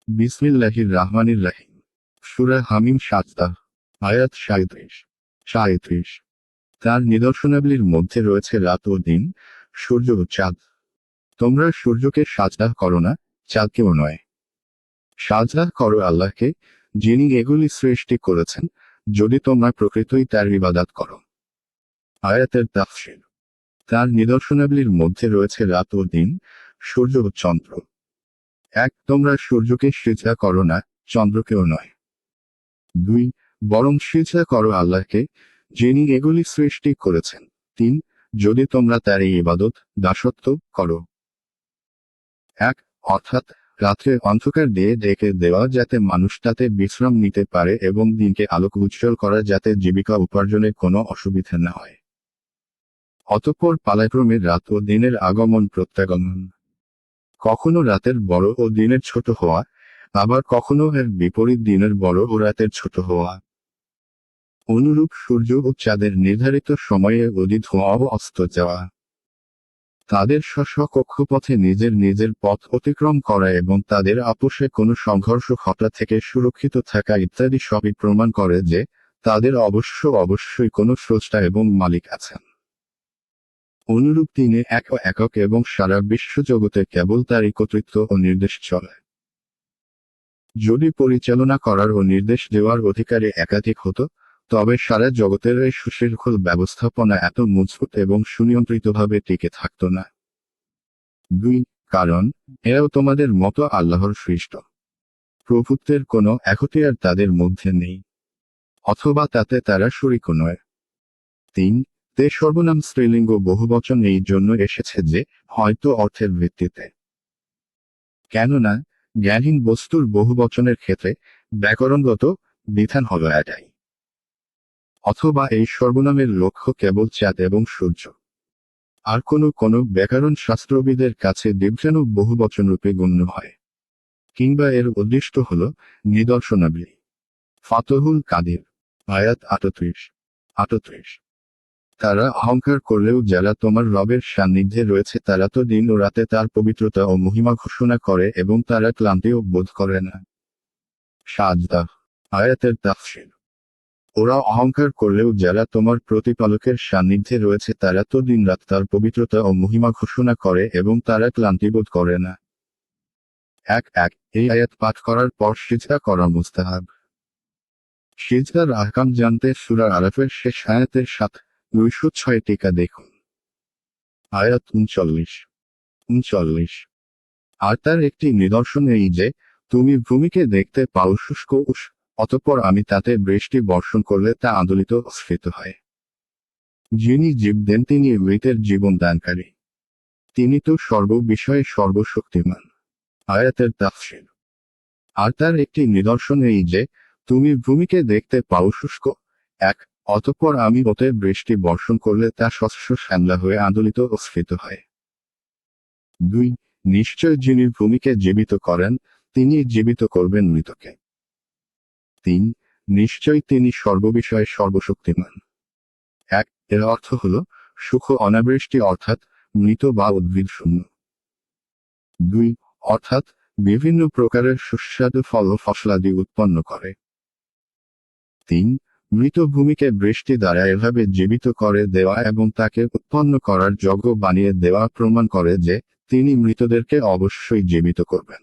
বিসমিল্লাহির রাহমানির রাহিম। সূরা হামিম সাজদা। আয়াত 37। তার নিদর্শনাবলীর মধ্যে রয়েছে রাত ও দিন, সূর্য ও চাঁদ। তোমরা সূর্যকে সাজদা করো না, চাঁদকেও নয়। সাজদা করো আল্লাহকে, যিনি এগুলি সৃষ্টি করেছেন, যদি তোমরা প্রকৃতই তার ইবাদত করো। আয়াতের তাফসীর। তার নিদর্শনাবলীর মধ্যে রয়েছে রাত ও দিন, সূর্য ও চন্দ্র। তোমরা সূর্যকে সিজদা করো না, চন্দ্রকেও নয়। 2 বরং সিজদা করো আল্লাহকে, যিনি এগুলি সৃষ্টি করেছেন। 3 যদি তোমরা তার এই ইবাদত, দাসত্ব করো। অর্থাৎ রাত্রে অন্ধকার দিয়ে ঢেকে দেওয়া যাতে মানুষ তাতে বিশ্রাম নিতে পারে এবং দিনকে আলোক উজ্জ্বল করা যাতে জীবিকা উপার্জনে কোনো অসুবিধা না হয়। অতঃপর পালাক্রমে রাত ও দিনের আগমন প্রত্যাগমন। কখনো রাতের বড় ও দিনের ছোট হওয়া, আবার কখনো এর বিপরীত দিনের বড় ও রাতের ছোট হওয়া। অনুরূপ সূর্য ও চাঁদের নির্ধারিত সময়ে উদিত হওয়া ও অস্ত যাওয়া। তাদের স্ব কক্ষপথে নিজের নিজের পথ অতিক্রম করা এবং তাদের আপোষে কোনো সংঘর্ষ ঘটা থেকে সুরক্ষিত থাকা ইত্যাদি সবই প্রমাণ করে যে তাদের অবশ্যই কোনো স্রষ্টা এবং মালিক আছেন। অনুরূপ তিনি একক এবং সারা বিশ্বজগতে কেবল তারই কর্তৃত্ব ও নির্দেশ চলে। যদি পরিচালনা করার ও নির্দেশ দেওয়ার অধিকারী একাধিক হতো, তবে সারা জগতের এই সুশৃঙ্খল ব্যবস্থাপনা এত মজবুত এবং সুনিয়ন্ত্রিতভাবে টিকে থাকত না। 2 কারণ এরাও তোমাদের মতো আল্লাহর সৃষ্ট। প্রভুত্বের কোনো এখতিয়ার তাদের মধ্যে নেই, অথবা তাতে তারা শরীক নয়। 3 তে সর্বনাম স্ত্রীলিঙ্গ বহুবচন এই জন্য এসেছে যে হয়তো অর্থের ভিত্তিতে। কেননা জ্ঞানহীন বস্তুর বহুবচনের ক্ষেত্রে ব্যাকরণগত বিধান হল এটাই। অথবা এই সর্বনামের লক্ষ্য কেবল চাঁদ এবং সূর্য। আর কোনো ব্যাকরণ শাস্ত্রবিদের কাছে দিব্যানু বহুবচনরূপে গণ্য হয়। কিংবা এর উদ্দিষ্ট হল নিদর্শনাবলী। ফাতহুল কাদির। আয়াত 38। তারা অহংকার করলেও যারা তোমার রবের সান্নিধ্যে রয়েছে তারা তো দিন ও রাতে তার পবিত্রতা ও মহিমা ঘোষণা করে এবং তারা ক্লান্তিও বোধ করে না। সাজদা। আয়াতের তাফসীর। ওরা অহংকার করলেও যারা তোমার প্রতিপালকের সান্নিধ্যে রয়েছে তারা তো দিনরাত তার পবিত্রতা ও মহিমা ঘোষণা করে এবং তারা ক্লান্তিবোধ করে না। এই আয়াত পাঠ করার পর সিজদা করা মুস্তাহাব। সিজদার আহকাম জানতে সূরা আরাফের শেষ আয়াতের 7-906 টিকা দেখুন। আয়াত 39। আর তার একটি নিদর্শন এই যে তুমি ভূমিকে দেখতে পাও শুষ্ক অতঃপর আমি তাতে বৃষ্টি বর্ষণ করলে তা আন্দোলিত স্ফীত হয়। যিনি জীব দেন তিনি মৃতের জীবন দানকারী। তিনি তো সর্ববিষয়ে সর্বশক্তিমান। আয়াতের তাফসীর। আর তার একটি নিদর্শন এই যে তুমি ভূমিকে দেখতে পাও শুষ্ক, অতঃপর আমি ওতে বৃষ্টি বর্ষণ করলে তা শস্য শ্যামলা হয়ে আন্দোলিত ও স্ফীত হয়। 2 নিশ্চয় যিনি ভূমিকে জীবিত করেন, তিনি জীবিত করবেন মৃতকে। 3 নিশ্চয় তিনি সর্ববিষয়ে সর্বশক্তিমান। এর অর্থ হল সুখ অনাবৃষ্টি অর্থাৎ মৃত বা উদ্ভিদ শূন্য। 2 অর্থাৎ বিভিন্ন প্রকারের সুস্বাদু ফল ও ফসলাদি উৎপন্ন করে। 3 মৃত ভূমিকে বৃষ্টি দ্বারা এভাবে জীবিত করে দেওয়া এবং তাকে উৎপন্ন করার যোগ্য বানিয়ে দেওয়া প্রমাণ করে যে তিনি মৃতদেরকে অবশ্যই জীবিত করবেন।